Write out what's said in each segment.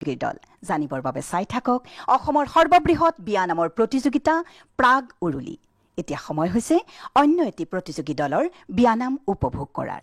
প্ৰতিযোগীৰ দল জানিবৰ বাবে চাই থাকক অসমৰ সৰ্ববৃহৎ বিয়ানামৰ প্ৰতিযোগিতা প্ৰাগ উৰুলি। এতিয়া সময় হৈছে অন্য এটি প্ৰতিযোগী দলৰ বিয়ানাম উপভোগ কৰাৰ।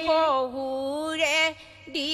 শহুৰে দি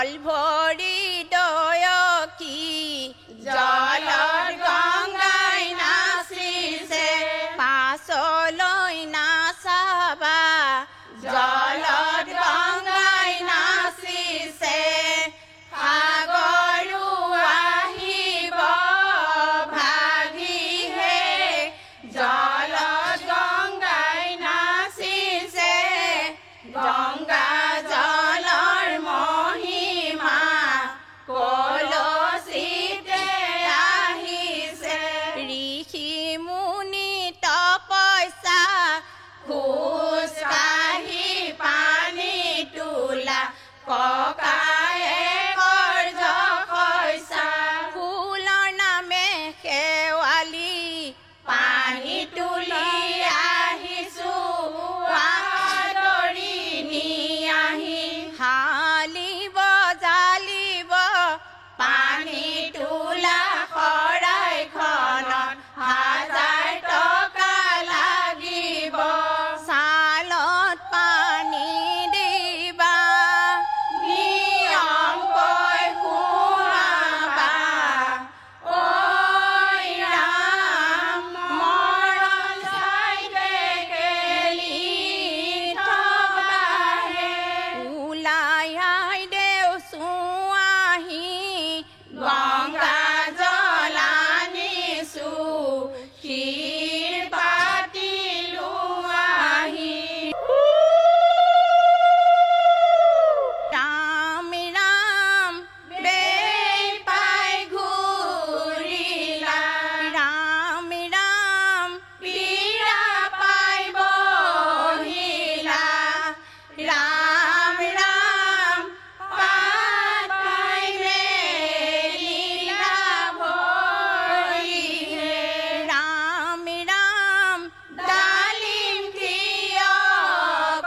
জল ভৰি দয়কি জলত গংগাই নাচিছে পাছলৈ নাচাবা জলত গংগাই নাচিছে সাগৰো আহিব ভাগিহে জলত গংগাই নাচিছে গংগা জলৰ মহিমা কলচিতে আহিছে ঋষি মুনি তপস্যা খোজ কাঢ়ি পানী তোলা ককায়ে কৰ্জ খৈছা ফুলৰ নামে শেৱালি পানী তুলি আহিছো আদৰি নি আহি হালিব জালিব পানী তোলা শৰাইখনত হাজাৰ টকা লাগিব চালত পানী দিবা নিয়মকৈ সোমাবা ঐ ৰাম মৰণ চাইতে কেলি থবাহে ওলাই আই দেও চুৱাহি গংগা জল আনিছো ক্ষীৰ পাতিলো আহি ৰাম ৰাম বেপাই ঘূৰিলা ৰাম ৰাম পীৰা পাই বহিলা ৰাম ৰাম পাত পাই মেলিলা ভৰিহে ৰাম ৰাম ডালিম থিয়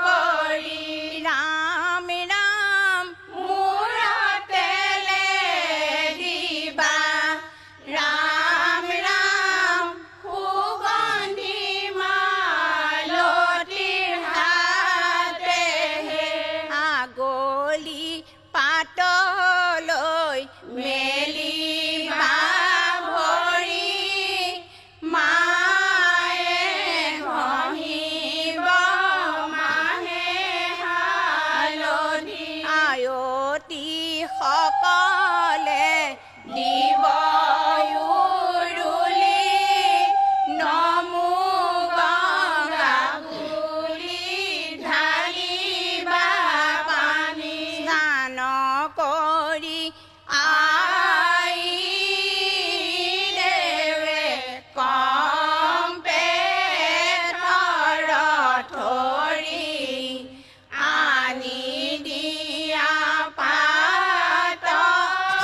কৰি ৰাম ৰাম মূৰতেলে দিবা ৰাম ৰাম সুগন্ধি মালতীৰ হাতেহে আগলি পাতলৈ মেলিবা ভৰি মায়ে ঘঁহিব মাহে হালধি আয়তী সকলে দিব উৰুলি নমো গংগা বুলি ঢালিবা পানী স্নান কৰি আই দেৱে কম পেটৰ থৰি আনি দিয়া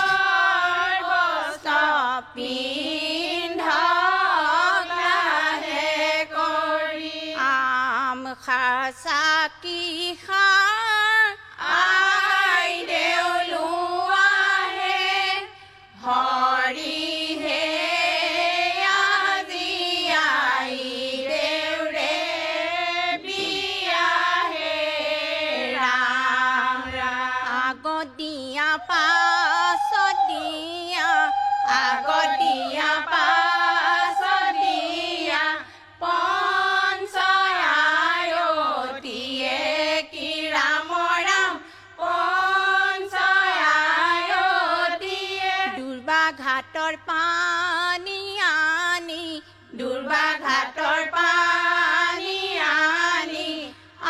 পাতৰ বস্ত্ৰ পিন্ধক লাহে কৰি আম খাচাকি খাৰ আই দেউলুৱাহে হৰিহে আজি আই দেউৰে বিয়াহে ৰাম ৰাম আগত দিয়া পাছত দিয়া আগত দিয়া পাছত দিয়া পঞ্চয়ায়তীয়ে কি ৰাম ৰাম পঞ্চয়ায়তীয়ে দুৰ্বা ঘাটৰ পানী আনি দুৰ্বা ঘাটৰ পানী আনি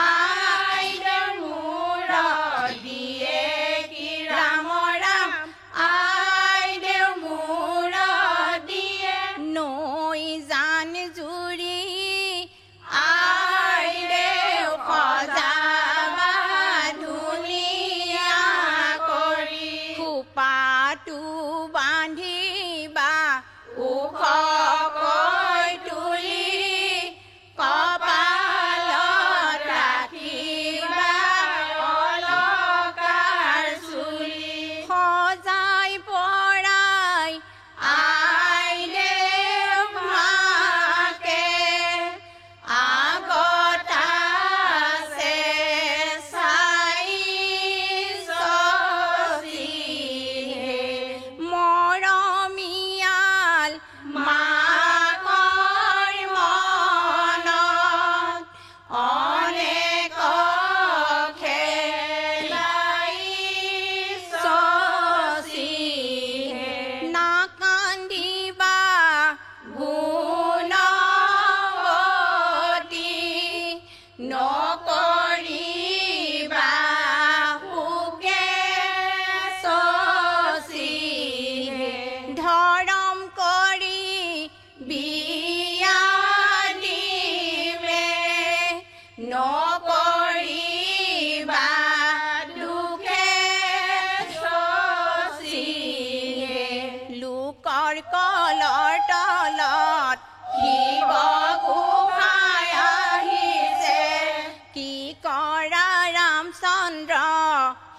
আই দেউৰ মূৰত দিয়ে কি ৰাম ৰাম আই দেউৰ মূৰত দিয়ে নৈ জান জুৰি আই দেউ সজাবা ধুনীয়া কৰি খোপাটো বান্ধিবা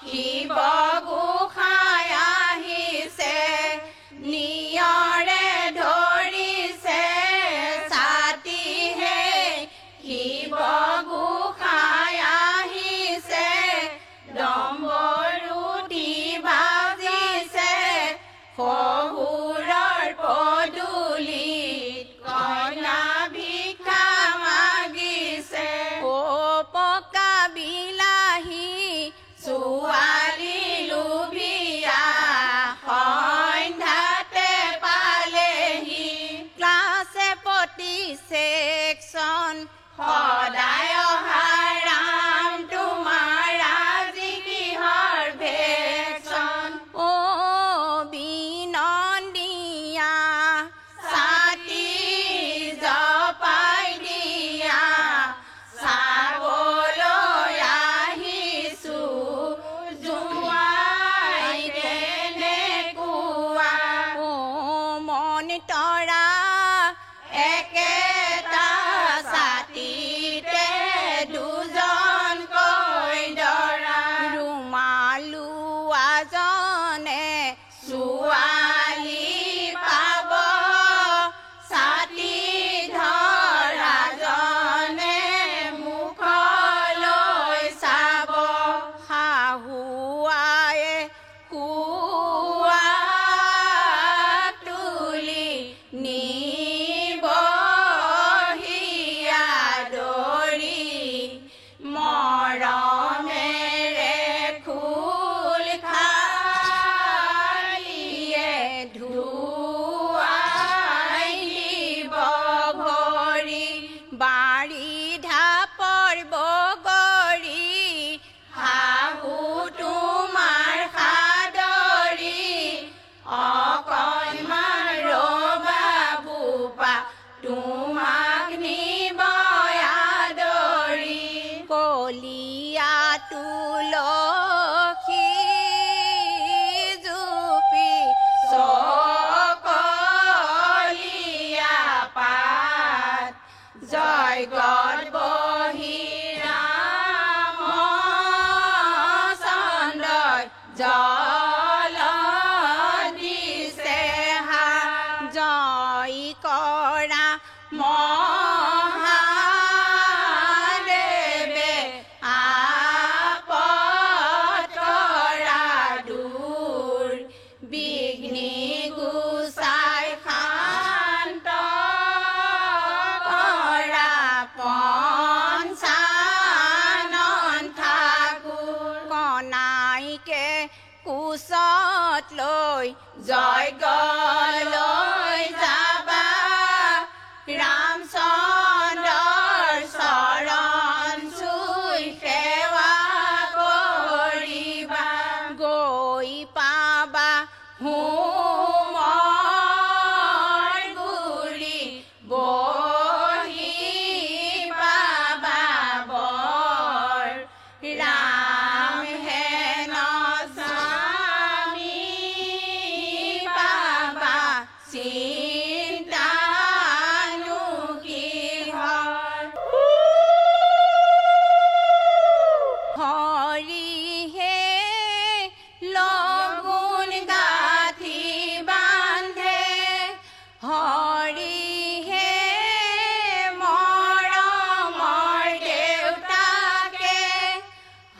শিৱ গোসাঁই আহিছে নিয়ৰে ধৰিছে ছাতি হে শিৱ গোসাঁই আহিছে ডম্বৰুটি বাজিছে শহুৰৰ পদূলিত কইনা ভিক্ষা মাগিছে অ পকা বিলাহী ছোৱালী লুবিয়া সন্ধ্যাতে পালেহি ক্লাছে পতি ছেকশ্যন সদায় অহা ৰাম তোমাৰ আজি কিহৰ ভেকশ্যন অ বিনন্দীয়া ছাতি জপাই দিয়া চাবলৈ আহিছোঁ জোঁৱাই কেনেকুৱা অ মন তৰা একেটা ছাতিতে দুজনকৈ দৰা ৰুমালোৱা জনে ছোৱালী পাব ছাতি ধৰা জনে মুখলৈ চাব শাহুৱায়ে কুৱাক তুলি নিবহিয়া দৰি মৰমেৰে খোল খালিয়ে ধুৱাই দিব ভৰি বাৰী ঢাপৰ বগৰী শাহু তোমাৰ সাদৰী অকণমান ৰ'বা বোপা তোমাক নিব আদৰি কলীয়া তুলসী জুপি চকলীয়া পাত জয়গত বহি ৰামচন্দ্ৰই জল দিছে হাত জয় কৰা মহাদেৱে আপদ কৰা দূৰ বিঘ্নি গুচাই শান্ত কৰা পঞ্চানন ঠাকুৰ কনাইকে কোচত লৈ জয়গলৈ যাবা ৰামচন্দ্ৰৰ চৰণ চুই সেৱা কৰিবা গৈ পাবা হোমৰ গুৰি বহি পাবা বৰ ৰাম হেন স্বামী পাবা চিন্তানো কিহৰ হৰিহে লগুণ গাঁঠি বান্ধে হৰিহে মৰমৰ দেউতাকে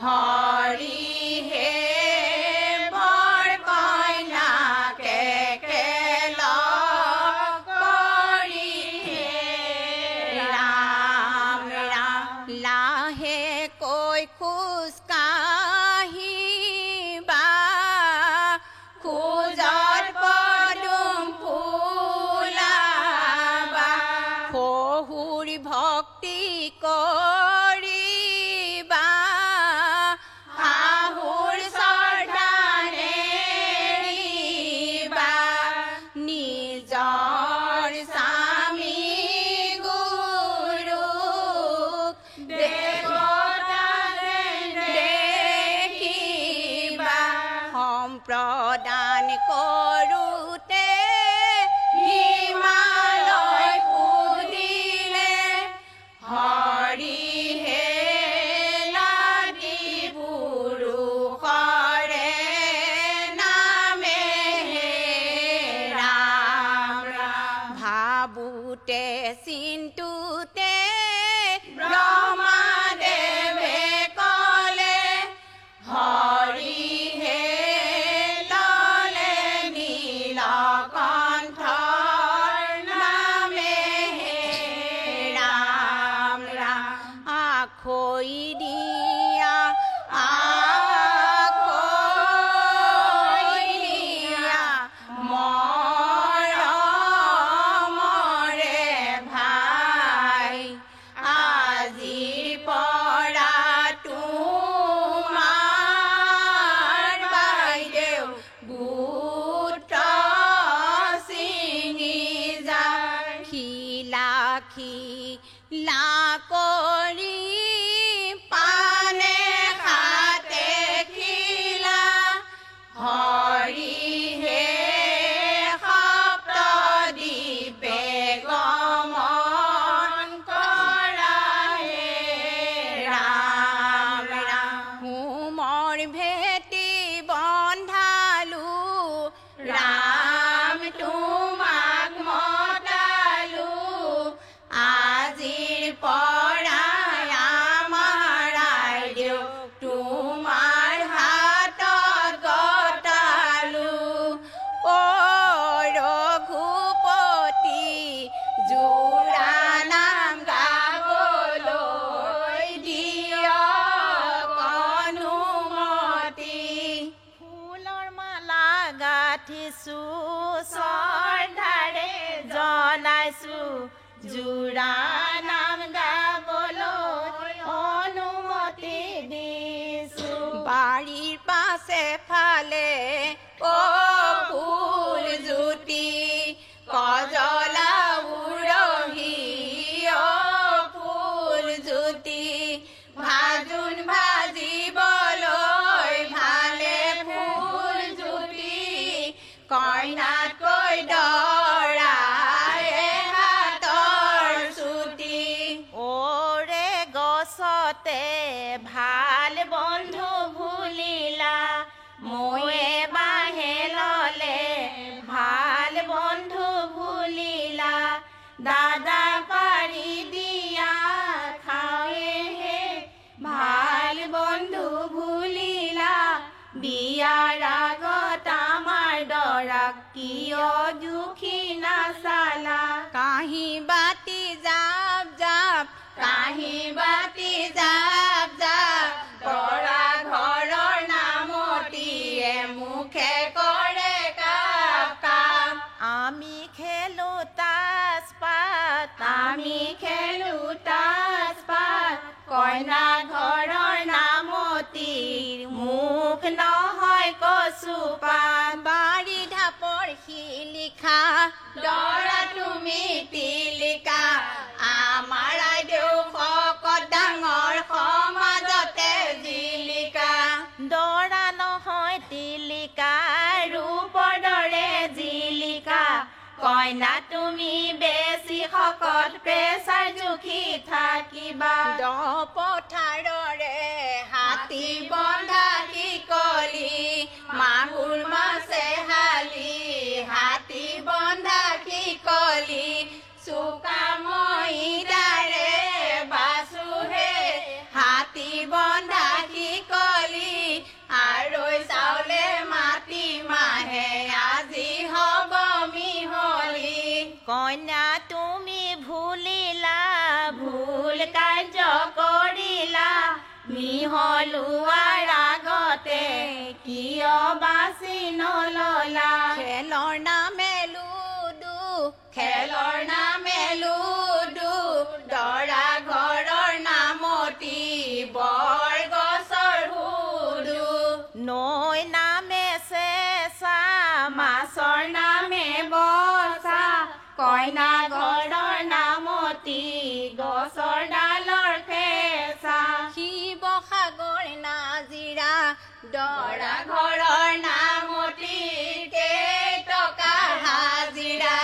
হৰিহে বৰ কইনাকে লগ কৰিহে ৰাম ৰাম লাহে কৈ খোজ কাঢ়িবা খোজত পদুম ফুলাবা শহুৰ ভক্তি কৰিবা শাহুৰ শ্ৰদ্ধা নেৰিবা নিজৰ স্বামী গুৰুক দেৱতা দেখিবা সম্প্ৰদান কৰোঁতে হিমালয় সুধিলে হৰিহে লাদি পুৰুষ লাকৰি পানে খাতে খিলা হৰিহে সপ্ত দ্বীপে গমন কৰা হে ৰাম ৰাম হোমৰ ভেটি বন্ধালো ৰাম তোমাক মতালো আজিৰ পৰা আমাৰ আইদেউ তোমাৰ হাতত গতালো অ ৰঘুপতি জোৰা নাম গাবলৈ দিয়ক অনুমতি ফুলৰ মালা গাঁঠিছো শ্ৰদ্ধাৰে জনাইছো জোৰা নাম গাবলৈ অনুমতি দিছো বাৰীৰ পাছে ফালে অ ফুল জ্যোতি কজলা উৰহি অ ফুল জ্যোতি ভাজোন ভাজিবলৈ ভালে ফুল জ্যোতি কইনাতকৈ দৰাই হাতৰ চুটি ওৰে গছতে ভাল বন্ধু ভুলিলা ময়ে বাহে ললে ভাল বন্ধু ভুলিলা দাদা পাৰি দিয়া খাওঁহে ভাল বন্ধু ভুলিলা বিয়াৰ আগত আমাৰ দৰাক কিয় দুখী নাচালা কাঁহী বাতি জাপ জাপ কাঁহী বাতি জাপ জাপ দৰা ঘৰৰ নামতিয়ে মুখে কৰে কাপ কাপ আমি খেলো তাচ পাত আমি খেলো তাচ পাত কইনা ঘৰৰ নামতিৰ মুখ নহয় কচু পাত বাৰী ঢাপৰ শিলিখা দৰা তুমি তিলিকা আমাৰ আইদেউ শকত ডাঙৰ সমাজতে জিলিকা দৰা নহয় তিলিকা ৰূপৰ দৰে জিলিকা কইনা তুমি বেছি শকত প্ৰেছাৰ জুখি থাকিবা দ পথাৰৰে হাতী বন্ধা শিকলি মাগুৰ মাছে হালি হাতী বন্ধা শিকলি চুকা মহিদাৰে বাচুহে হাতী বন্ধা শিকলি আৰু চাউলে মাটি মাহে আজি হ'ব মিহলি কইনা তুমি ভুলিলা ভুল কাৰ্য কৰিলা মিহলোৱাৰ আগতে কিয় বাচি নললা খেলৰ নামে লুডু খেলৰ নামে লুডু দৰা ঘৰৰ নামতি বৰ গছৰ হুদু নৈ নামে চেঁচা মাছৰ নামে বচা কইনা ঘৰৰ নামতি গছৰ ডালৰ ফেঁচা শিৱসাগৰ নাজিৰা দৰা ঘৰৰ নামতি কেইটকা হাজিৰা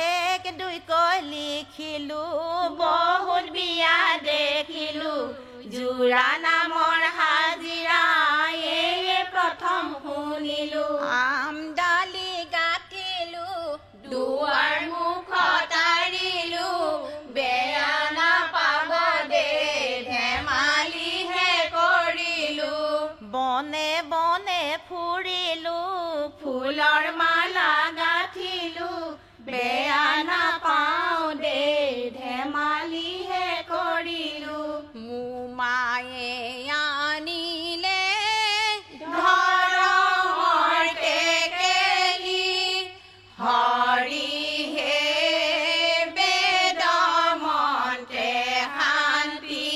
এক দুইকৈ লিখিলো বহুত বিয়া দেখিলো জোৰা নামৰ হাজিৰা এই প্ৰথম শুনিলো আমডালি গাঁঠিলো দুৱাৰ মুখত আৰিলো বেয়া নাপাব দে ধেমালিহে কৰিলো বনে বনে ফুৰিলো ফুলৰ মালা গাঁঠিলো বেয়া নাপাওঁ দে ধেমালিহে কৰিলো মোমায়ে আনিলে ধৰণৰ টেকেলি হৰিহে বেদ মন্ত্ৰে শান্তি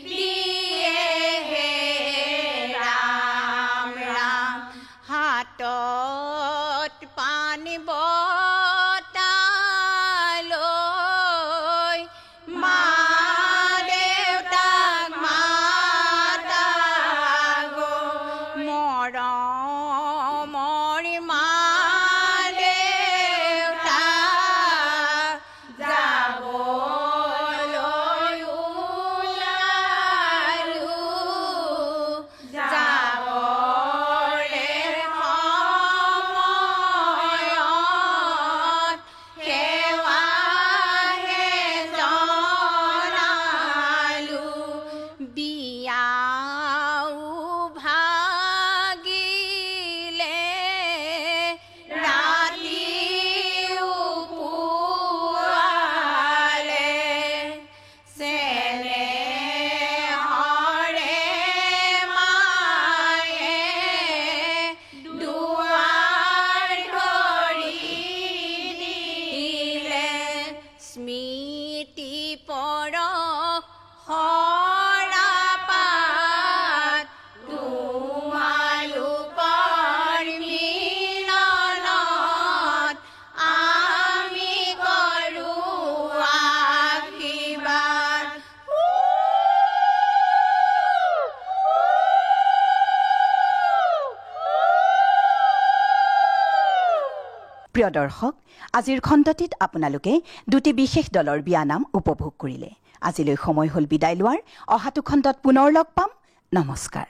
দিয়ে হে ৰাম ৰাম হাতত পানী বটালৈ প্ৰিয় দৰ্শক, আজিৰ খণ্ডটিত আপোনালোকে দুটি বিশেষ দলৰ বিয়ানাম উপভোগ কৰিলে। আজিলৈ সময় হ'ল বিদায় লোৱাৰ। অহাটো খণ্ডত পুনৰ লগ পাম। নমস্কাৰ।